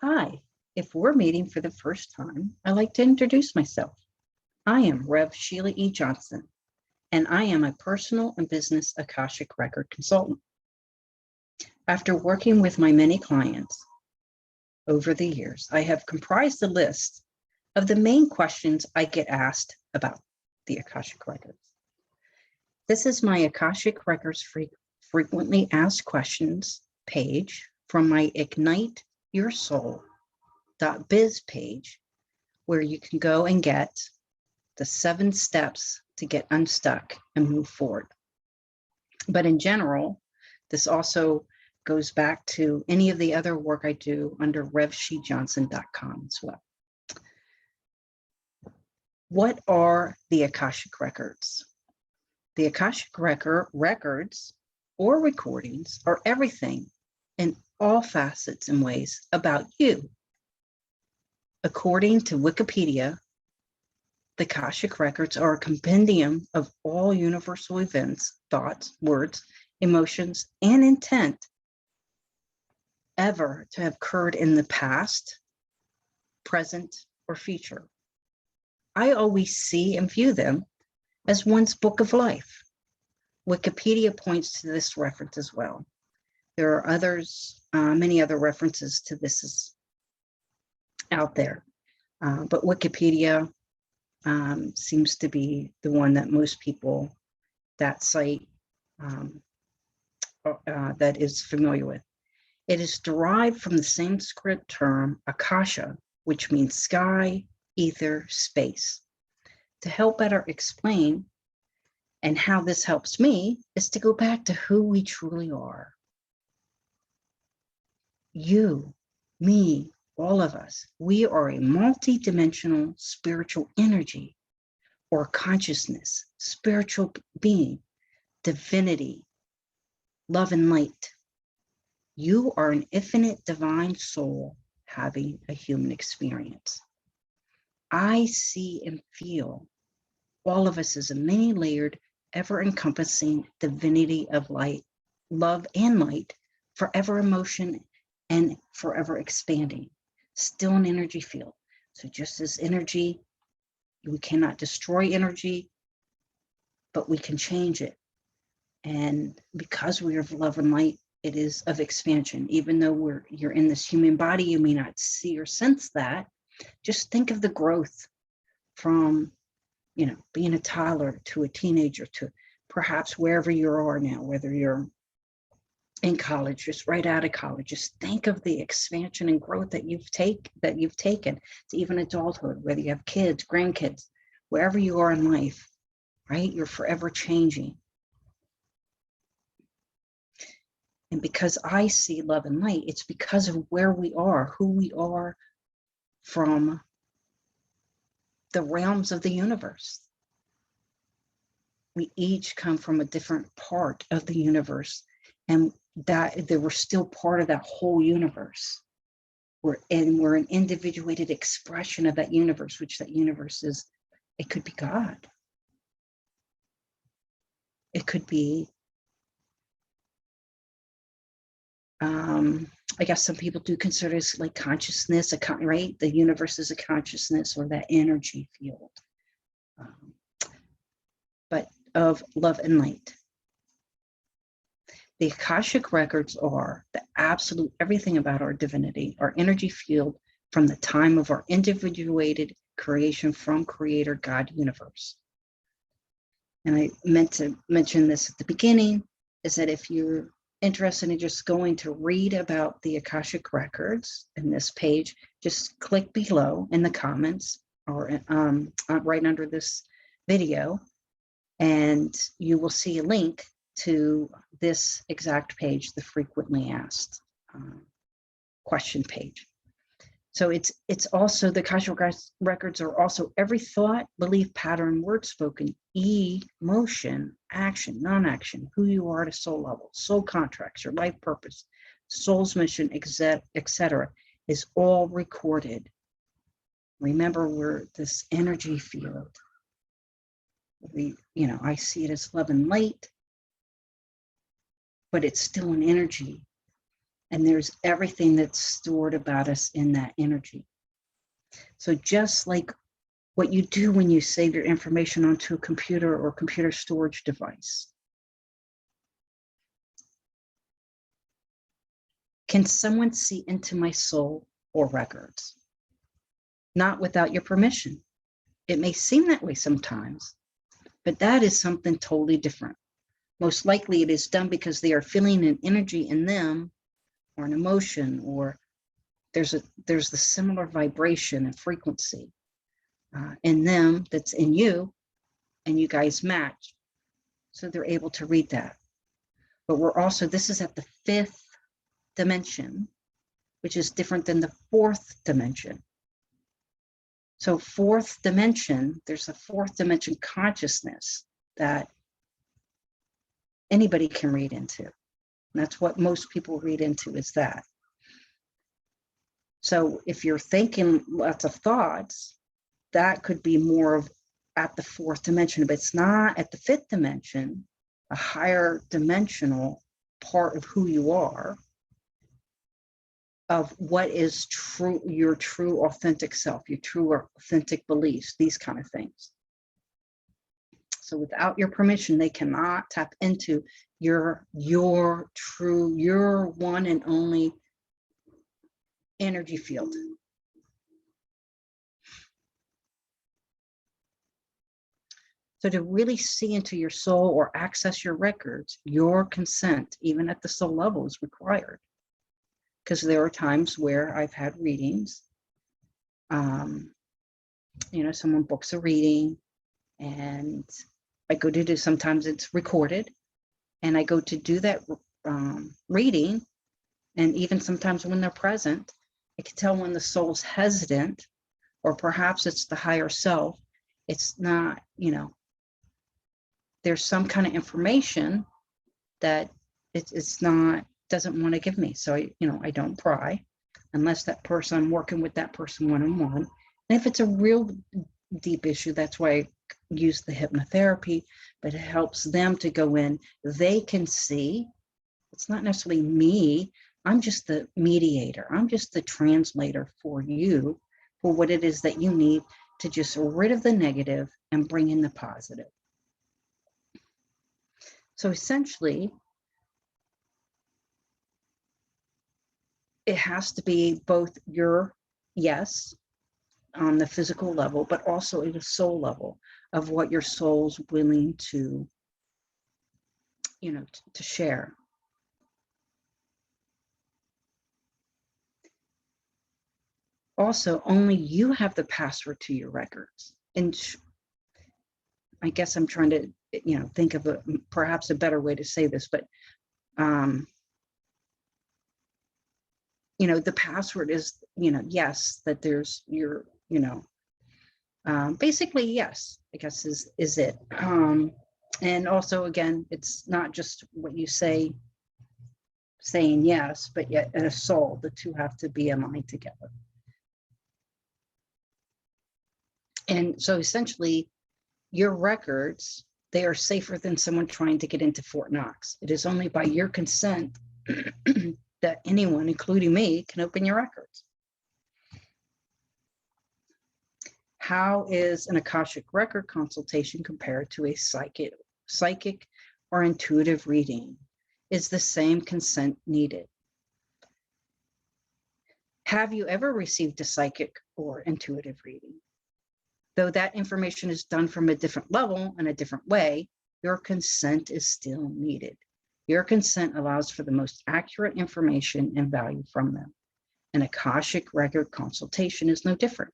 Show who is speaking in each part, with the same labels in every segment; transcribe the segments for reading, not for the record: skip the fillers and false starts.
Speaker 1: Hi, if we're meeting for the first time, I'd like to introduce myself. I am Rev. Sheila E. Johnson, and I am a personal and business Akashic Record consultant. After working with my many clients over the years, I have comprised a list of the main questions I get asked about the Akashic Records. This is my Akashic Records frequently asked questions page from my Ignite Your Soul.biz page, where you can go and get the 7 steps to get unstuck and move forward. But in general, this also goes back to any of the other work I do under revshejohnson.com as well. What are the Akashic Records? The Akashic records or recordings are everything in all facets and ways about you. According to Wikipedia, the Akashic Records are a compendium of all universal events, thoughts, words, emotions, and intent ever to have occurred in the past, present, or future. I always see and view them as one's book of life. Wikipedia points to this reference as well. There are others, many other references to this out there, but Wikipedia seems to be the one that most people, that site, that is familiar with. It is derived from the Sanskrit term Akasha, which means sky, ether, space. To help better explain and how this helps me is to go back to who we truly are. You, me, all of us, we are a multi-dimensional spiritual energy or consciousness, spiritual being, divinity, love and light. You are an infinite divine soul having a human experience. I see and feel all of us as a many-layered, ever-encompassing divinity of light, love and light, forever emotion and forever expanding, still an energy field. So just as energy, we cannot destroy energy, but we can change it. And because we are of love and light, it is of expansion. Even though you're in this human body, you may not see or sense that. Just think of the growth from, being a toddler to a teenager to perhaps wherever you are now, whether you're in college, just right out of college. Just think of the expansion and growth that you've taken to even adulthood, whether you have kids, grandkids, wherever you are in life, right? You're forever changing. And because I see love and light, it's because of where we are, who we are from the realms of the universe. We each come from a different part of the universe, and that we're still part of that whole universe. We're an individuated expression of that universe, which that universe is, it could be God. It could be, I guess some people do consider it like consciousness, right? The universe is a consciousness or that energy field, but of love and light. The Akashic Records are the absolute everything about our divinity, our energy field from the time of our individuated creation from Creator God universe. And I meant to mention this at the beginning, is that if you're interested in just going to read about the Akashic Records in this page, just click below in the comments or right under this video, and you will see a link to this exact page, the frequently asked question page. So it's also, the Akashic Records are also every thought, belief, pattern, word spoken, emotion, action, non-action, who you are at a soul level, soul contracts, your life purpose, soul's mission, etc., is all recorded. Remember, we're this energy field. I see it as love and light, but it's still an energy. And there's everything that's stored about us in that energy. So just like what you do when you save your information onto a computer or computer storage device. Can someone see into my soul or records? Not without your permission. It may seem that way sometimes, but that is something totally different. Most likely it is done because they are feeling an energy in them or an emotion, or there's the similar vibration and frequency in them that's in you, and you guys match. So they're able to read that. But we're also, this is at the 5th dimension, which is different than the 4th dimension. So 4th dimension, there's a 4th dimension consciousness that anybody can read into. And that's what most people read into, is that. So if you're thinking lots of thoughts, that could be more of at the 4th dimension, but it's not at the 5th dimension, a higher dimensional part of who you are, of what is true, your true authentic self, your true authentic beliefs, these kind of things. So without your permission, they cannot tap into your true, your one and only energy field. So to really see into your soul or access your records, your consent, even at the soul level, is required. Because there are times where I've had readings, someone books a reading, and I go to do, sometimes it's recorded, and I go to do that reading, and even sometimes when they're present, I can tell when the soul's hesitant, or perhaps it's the higher self. It's not, there's some kind of information that it's not, doesn't want to give me. So I don't pry unless that person, I'm working with that person one-on-one. And if it's a real deep issue, that's why I use the hypnotherapy, but it helps them to go in. They can see, it's not necessarily me. I'm just the mediator. I'm just the translator for you, for what it is that you need to just rid of the negative and bring in the positive. So essentially, it has to be both your yes on the physical level, but also at a soul level of what your soul's willing to, to share. Also, only you have the password to your records. And I guess I'm trying to, think of perhaps a better way to say this, but the password is, yes, that there's your, basically, yes, I guess is it. And also, again, it's not just what you say, saying yes, but yet in a soul, the two have to be aligned together. And so essentially, your records, they are safer than someone trying to get into Fort Knox. It is only by your consent that anyone, including me, can open your records. How is an Akashic record consultation compared to a psychic or intuitive reading? Is the same consent needed? Have you ever received a psychic or intuitive reading? Though that information is done from a different level and a different way, your consent is still needed. Your consent allows for the most accurate information and value from them. An Akashic record consultation is no different.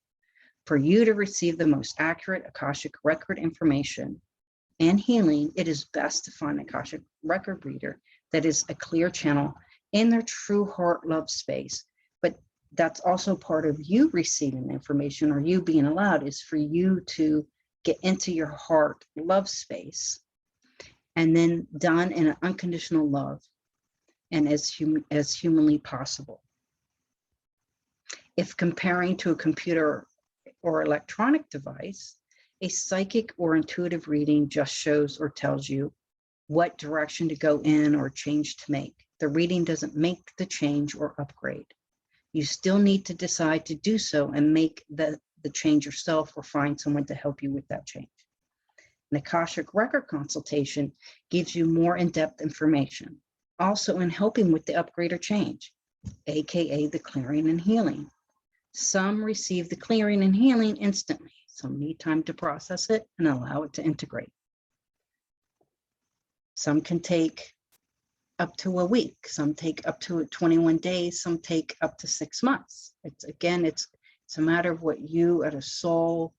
Speaker 1: For you to receive the most accurate Akashic record information and healing, it is best to find an Akashic record reader that is a clear channel in their true heart love space. But that's also part of you receiving information, or you being allowed, is for you to get into your heart love space, and then done in an unconditional love and as humanly possible. If comparing to a computer or electronic device, a psychic or intuitive reading just shows or tells you what direction to go in or change to make. The reading doesn't make the change or upgrade. You still need to decide to do so and make the change yourself or find someone to help you with that change. An Akashic Record consultation gives you more in-depth information, also in helping with the upgrade or change, aka the clearing and healing. Some receive the clearing and healing instantly. Some need time to process it and allow it to integrate. Some can take up to a week, some take up to 21 days, some take up to 6 months. It's a matter of what you as a soul,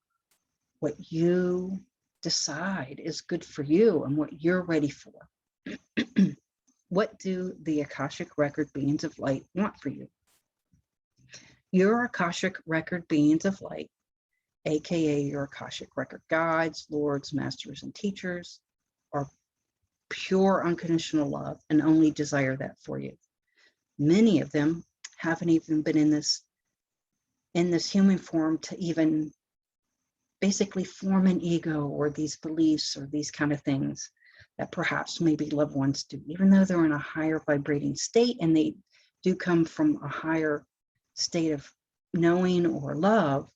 Speaker 1: what you decide is good for you and what you're ready for. What do the Akashic Record beings of light want for you? Your Akashic Record beings of light, aka your Akashic Record guides, lords, masters, and teachers, are pure unconditional love and only desire that for you. Many of them haven't even been in this human form to even basically form an ego or these beliefs or these kind of things that perhaps maybe loved ones do, even though they're in a higher vibrating state and they do come from a higher state of knowing or love.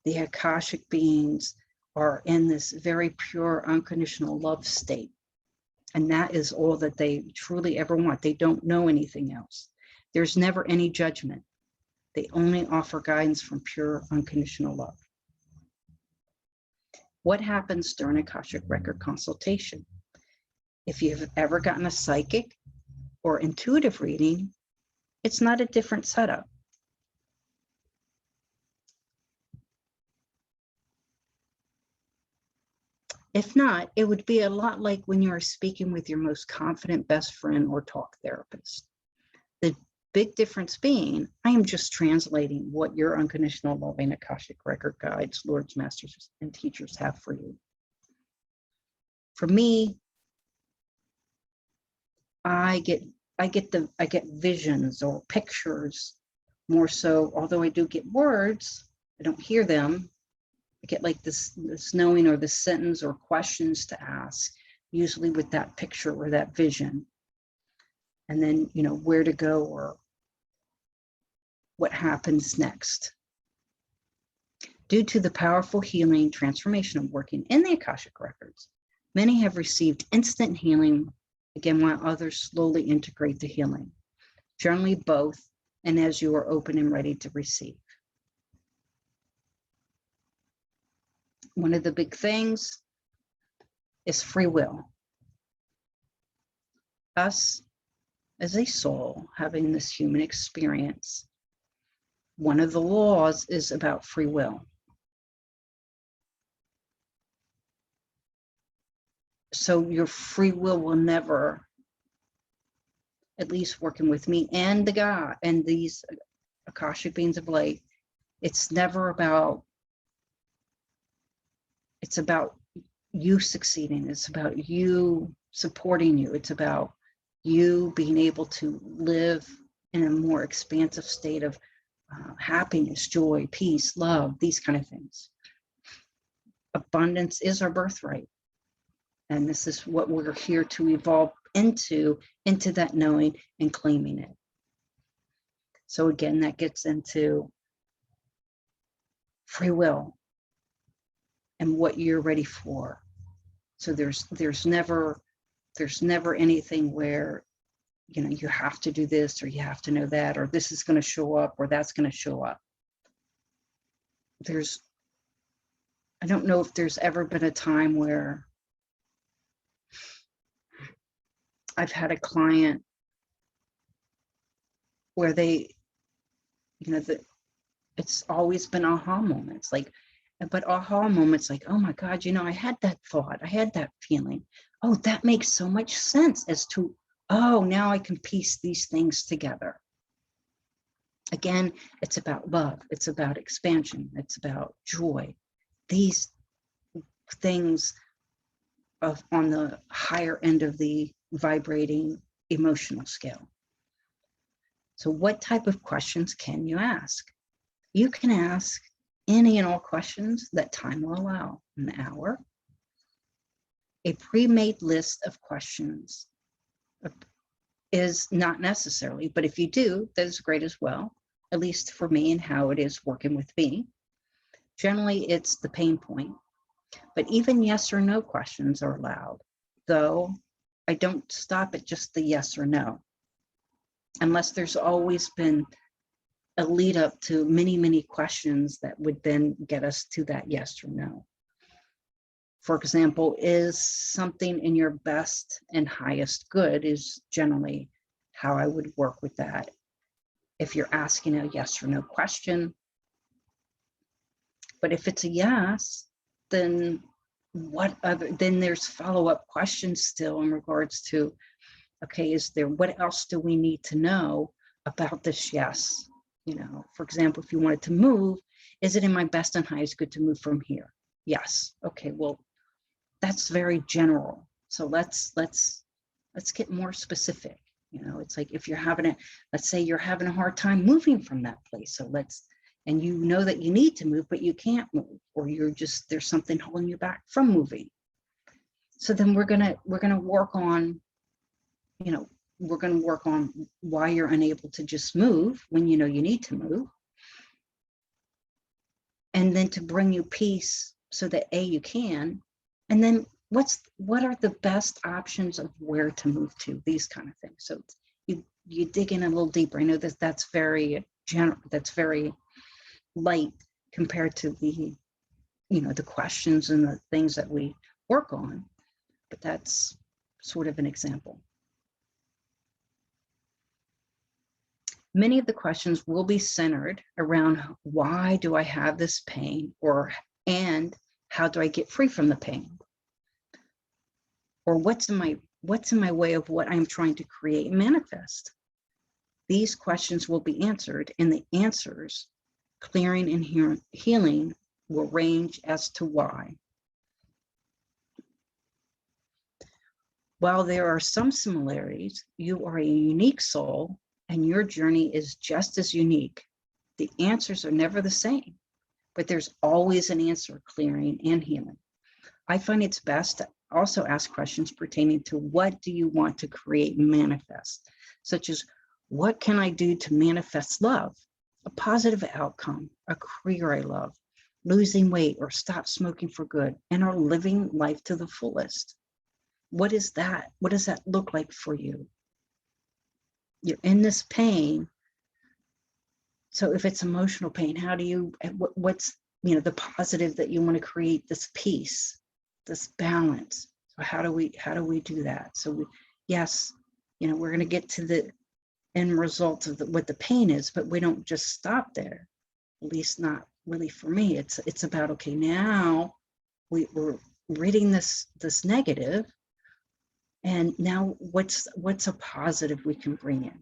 Speaker 1: The Akashic beings are in this very pure unconditional love state. And that is all that they truly ever want. They don't know anything else. There's never any judgment. They only offer guidance from pure unconditional love. What happens during Akashic Record consultation? If you've ever gotten a psychic or intuitive reading, it's not a different setup. If not, it would be a lot like when you are speaking with your most confident best friend or talk therapist. The big difference being, I am just translating what your unconditional loving Akashic Record guides, lords, masters, and teachers have for you. For me, I get visions or pictures more so, although I do get words, I don't hear them. I get like this knowing or this sentence or questions to ask, usually with that picture or that vision. And then, where to go or what happens next. Due to the powerful healing transformation of working in the Akashic Records, many have received instant healing, again, while others slowly integrate the healing. Generally both, and as you are open and ready to receive. One of the big things is free will. Us as a soul having this human experience, one of the laws is about free will. So your free will never, at least working with me and the God and these Akashic beings of light, it's never about, it's about you succeeding. It's about you supporting you. It's about you being able to live in a more expansive state of happiness, joy, peace, love, these kind of things. Abundance is our birthright. And this is what we're here to evolve into that knowing and claiming it. So again, that gets into free will and what you're ready for. So there's never anything where, you have to do this or you have to know that, or this is going to show up or that's going to show up. I don't know if there's ever been a time where I've had a client where they, it's always been aha moments, but aha moments like, oh my God, I had that thought, I had that feeling. Oh, that makes so much sense as to, oh, now I can piece these things together. Again, it's about love. It's about expansion. It's about joy. These things on the higher end of the vibrating emotional scale. So what type of questions can you ask? You can ask any and all questions that time will allow, an hour, a pre-made list of questions is not necessarily, but if you do, that is great as well, at least for me and how it is working with me. Generally, it's the pain point, but even yes or no questions are allowed, though I don't stop at just the yes or no, unless there's always been a lead up to many, many questions that would then get us to that yes or no. For example, is something in your best and highest good is generally how I would work with that. If you're asking a yes or no question, but if it's a yes, then then there's follow-up questions still in regards to, okay, what else do we need to know about this yes? You know, for example, if you wanted to move, is it in my best and highest good to move from here? Yes. Okay, well, that's very general. So let's get more specific. You know, it's like if you're let's say you're having a hard time moving from that place. So and you know that you need to move, but you can't move, or there's something holding you back from moving. So then we're gonna work on, you know, we're gonna work on why you're unable to just move when you know you need to move. And then to bring you peace so that you can, and then what are the best options of where to move to, these kind of things. So you dig in a little deeper. I know that's very general, that's very light compared to the, you know, the questions and the things that we work on, but that's sort of an example. Many of the questions will be centered around why do I have this pain, and how do I get free from the pain? Or what's in my way of what I'm trying to create and manifest? These questions will be answered, and the answers, clearing and healing, will range as to why. While there are some similarities, you are a unique soul and your journey is just as unique. The answers are never the same, but there's always an answer, clearing and healing. I find it's best to also ask questions pertaining to what do you want to create and manifest, such as what can I do to manifest love, a positive outcome, a career I love, losing weight or stop smoking for good, and are living life to the fullest. What is that? What does that look like for you? You're in this pain. So if it's emotional pain, how do you, what's, you know, the positive that you want to create, this peace, this balance? So how do we do that? So yes, you know, we're going to get to the end result of what the pain is, but we don't just stop there. At least not really for me. It's about, okay, now we're reading this negative, and now what's a positive we can bring in?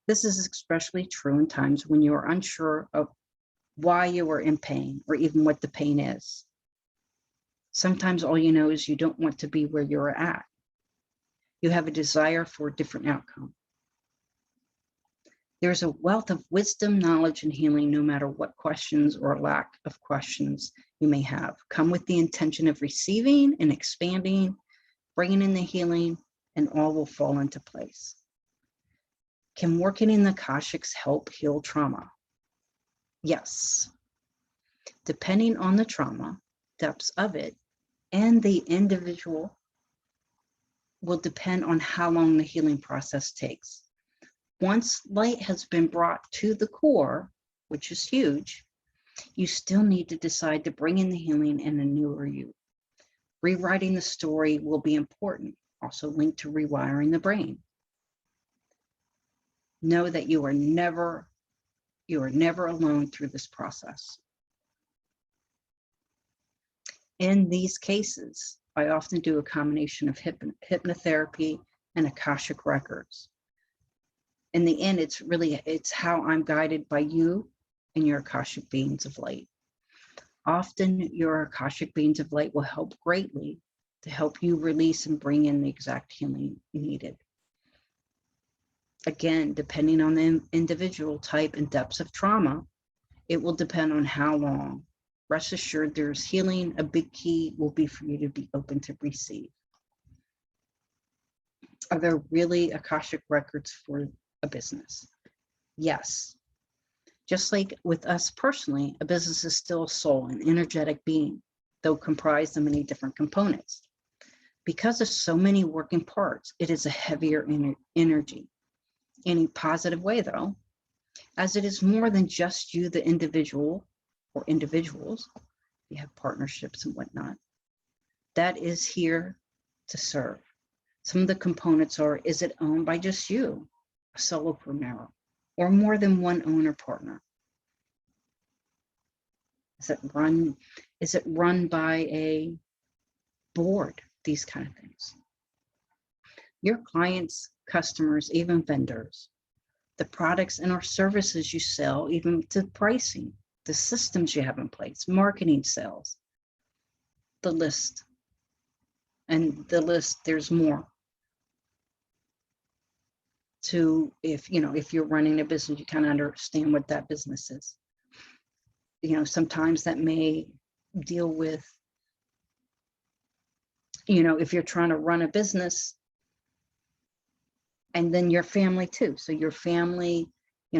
Speaker 1: This is especially true in times when you are unsure of why you are in pain or even what the pain is. Sometimes all you know is you don't want to be where you're at. You have a desire for a different outcome. There's a wealth of wisdom, knowledge, and healing no matter what questions or lack of questions you may have. Come with the intention of receiving and expanding, bringing in the healing, and all will fall into place. Can working in the Kashicks help heal trauma? Yes. Depending on the trauma, depths of it, and the individual will depend on how long the healing process takes. Once light has been brought to the core, which is huge, you still need to decide to bring in the healing and a newer you. Rewriting the story will be important, also linked to rewiring the brain. Know that you are never alone through this process. In these cases, I often do a combination of hypnotherapy and Akashic Records. In the end, it's how I'm guided by you and your Akashic beings of light. Often your Akashic beings of light will help greatly to help you release and bring in the exact healing needed. Again, depending on the individual type and depths of trauma, it will depend on how long. Rest assured there's healing. A big key will be for you to be open to receive. Are there really Akashic records for a business? Yes. Just like with us personally, a business is still a soul, an energetic being, though comprised of many different components. Because of so many working parts, it is a heavier energy. In a positive way, though, as it is more than just you, the individual, or individuals, you have partnerships and whatnot, that is here to serve. Some of the components are, is it owned by just you, a solopreneur, or more than one owner partner? Is it run by a board? These kind of things. Your clients, customers, even vendors, the products and or services you sell, even to pricing, the systems you have in place, marketing, sales, the list. And the list, there's more. To, if you're running a business, you kind of understand what that business is. Sometimes that may deal with, if you're trying to run a business, and then your family too. So your family,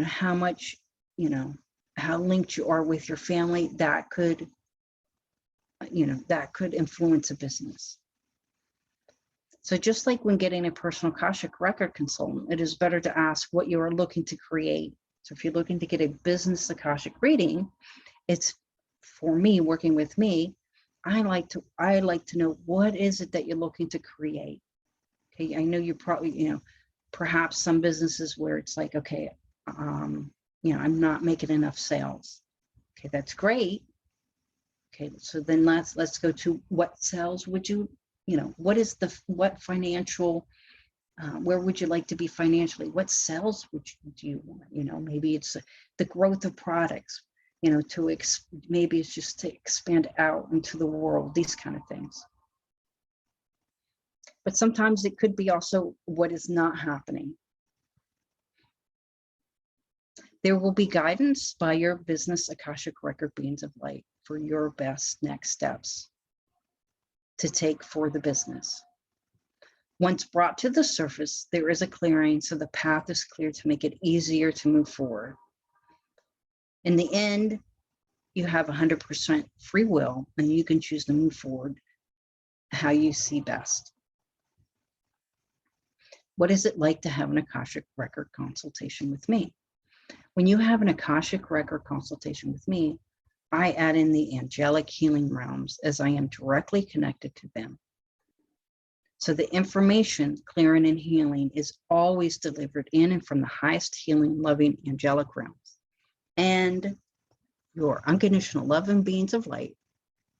Speaker 1: how much, how linked you are with your family, that could influence a business. So just like when getting a personal Akashic record consultant, it is better to ask what you are looking to create. So if you're looking to get a business Akashic reading, it's, for me, working with me, I like to know, what is it that you're looking to create? Okay, I know you're probably, perhaps some businesses where it's like, okay, I'm not making enough sales. Okay, that's great. Okay, so then let's go to, what sales would you, what financial, where would you like to be financially? What sales do you want? Maybe it's the growth of products, maybe it's just to expand out into the world, these kind of things. But sometimes it could be also what is not happening. There will be guidance by your business Akashic record beings of light for your best next steps to take for the business. Once brought to the surface, there is a clearing, so the path is clear to make it easier to move forward. In the end, you have 100% free will, and you can choose to move forward how you see best. What is it like to have an Akashic record consultation with me? When you have an Akashic record consultation with me, I add in the angelic healing realms, as I am directly connected to them. So the information, clearing and healing, is always delivered in and from the highest healing, loving, angelic realms. And your unconditional love and beings of light,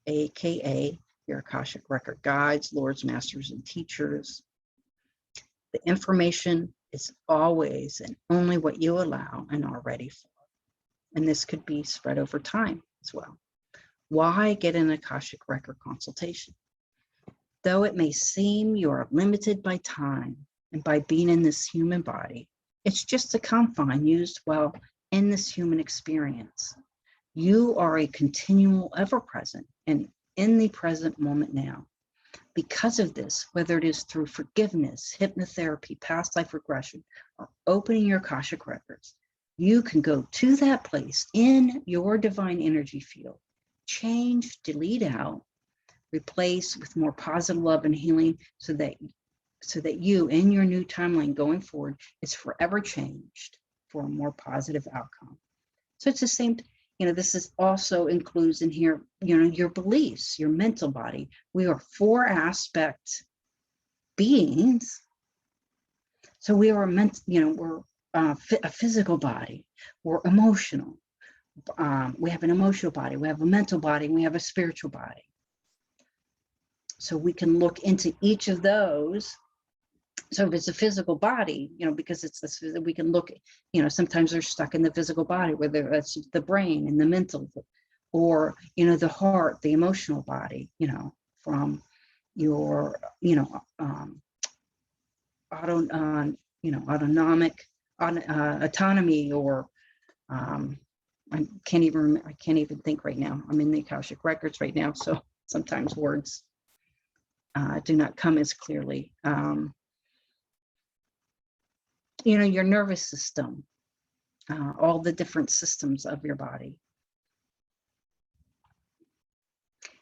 Speaker 1: AKA your Akashic record guides, lords, masters, and teachers. The information is always and only what you allow and are ready for. And this could be spread over time as well. Why get an Akashic record consultation? Though it may seem you are limited by time and by being in this human body, it's just a confine used while in this human experience. You are a continual ever-present and in the present moment now. Because of this, whether it is through forgiveness, hypnotherapy, past life regression, or opening your Akashic records, you can go to that place in your divine energy field, change, delete out, replace with more positive love and healing, so that you, in your new timeline going forward, is forever changed for a more positive outcome. So it's the same. This is also includes in here, your beliefs, your mental body. We are 4-aspect beings. So we are we're a physical body, we're emotional. We have an emotional body, we have a mental body, and we have a spiritual body. So we can look into each of those. So if it's a physical body, because it's this, we can look, sometimes they're stuck in the physical body, whether that's the brain and the mental, or, the heart, the emotional body, from your, autonomy, or I can't even think right now. I'm in the Akashic records right now, so sometimes words do not come as clearly. your nervous system, all the different systems of your body.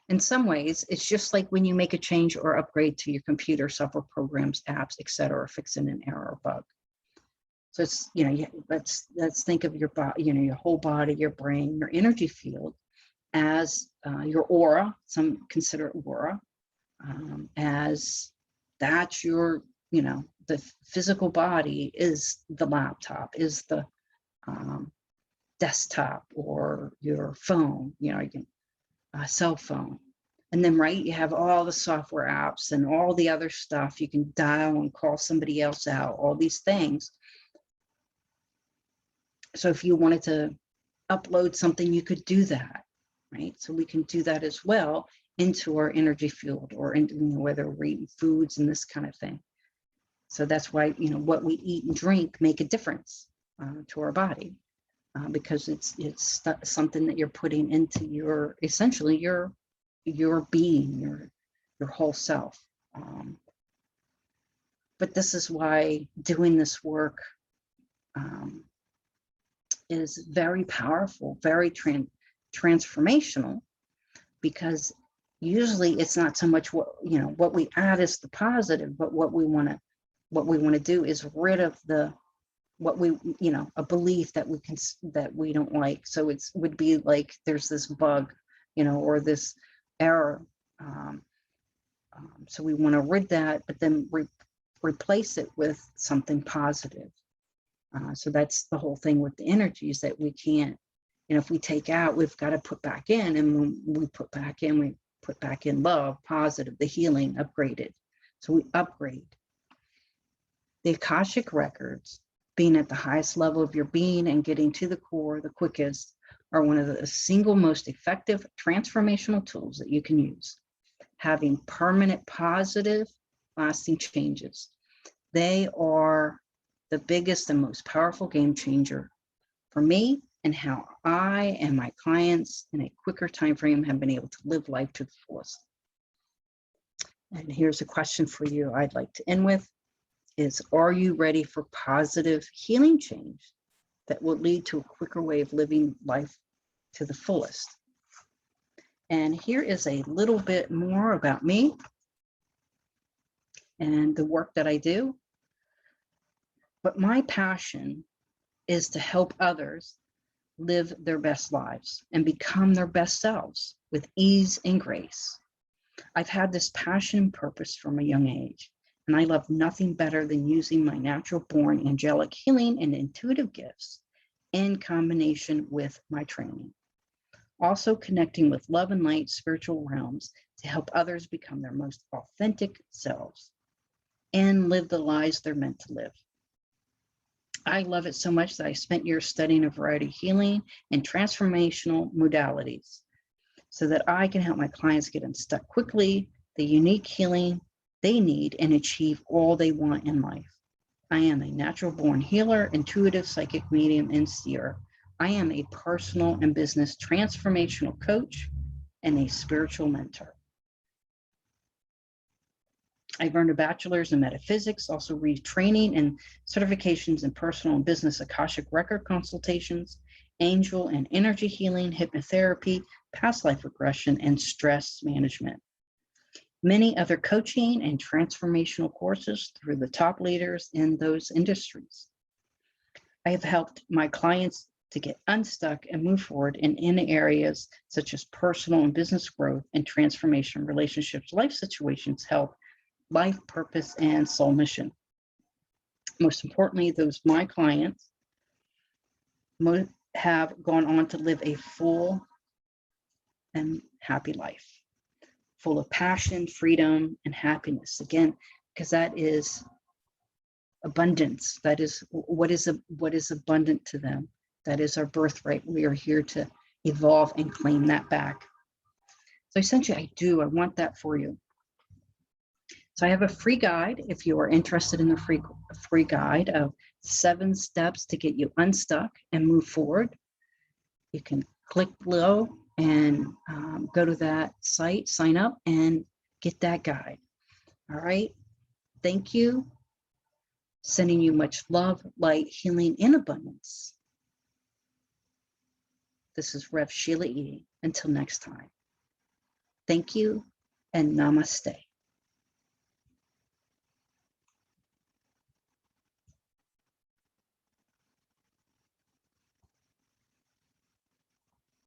Speaker 1: In some ways, it's just like when you make a change or upgrade to your computer, software programs, apps, etc., fixing an error or bug. So it's, let's think of your body, your whole body, your brain, your energy field as your aura. Some consider it aura, as that's your, the physical body is the laptop, is the desktop, or your phone, you can cell phone. And then, right, you have all the software apps and all the other stuff. You can dial and call somebody else out, all these things. So if you wanted to upload something, you could do that, right? So we can do that as well into our energy field, or into, whether we're eating foods and this kind of thing. So that's why, what we eat and drink make a difference to our body, because it's something that you're putting into your, essentially your being, your whole self. But this is why doing this work is very powerful, very transformational, because usually it's not so much what we add is the positive, but what we want to do is rid of a belief that we don't like. So it would be like there's this bug, or this error. So we want to rid that, but then replace it with something positive. So that's the whole thing with the energies, that we can't, if we take out, we've got to put back in, and when we put back in love, positive, the healing, upgraded. So we upgrade. The Akashic Records, being at the highest level of your being and getting to the core the quickest, are one of the single most effective transformational tools that you can use, having permanent, positive, lasting changes. They are the biggest and most powerful game changer for me, and how I and my clients in a quicker time frame have been able to live life to the fullest. And here's a question for you I'd like to end with is, are you ready for positive healing change that will lead to a quicker way of living life to the fullest? And here is a little bit more about me and the work that I do. But my passion is to help others live their best lives and become their best selves with ease and grace. I've had this passion and purpose from a young age, and I love nothing better than using my natural born angelic healing and intuitive gifts in combination with my training. Also connecting with love and light spiritual realms to help others become their most authentic selves and live the lives they're meant to live. I love it so much that I spent years studying a variety of healing and transformational modalities so that I can help my clients get unstuck quickly, the unique healing they need, and achieve all they want in life. I am a natural born healer, intuitive psychic medium, and seer. I am a personal and business transformational coach and a spiritual mentor. I've earned a bachelor's in metaphysics, also retraining and certifications in personal and business Akashic record consultations, angel and energy healing, hypnotherapy, past life regression, and stress management. Many other coaching and transformational courses through the top leaders in those industries. I have helped my clients to get unstuck and move forward in areas such as personal and business growth and transformation, relationships, life situations, health, life purpose, and soul mission. Most importantly, those my clients have gone on to live a full and happy life, full of passion, freedom, and happiness. Again, because that is abundance. That is what is abundant to them. That is our birthright. We are here to evolve and claim that back. So essentially, I want that for you. So I have a free guide if you are interested in the free guide of 7 steps to get you unstuck and move forward. You can click below and go to that site, sign up, and get that guide. All right. Thank you Sending you much love, light, healing, and abundance. This is Rev. Sheila E. Until next time. Thank you and namaste.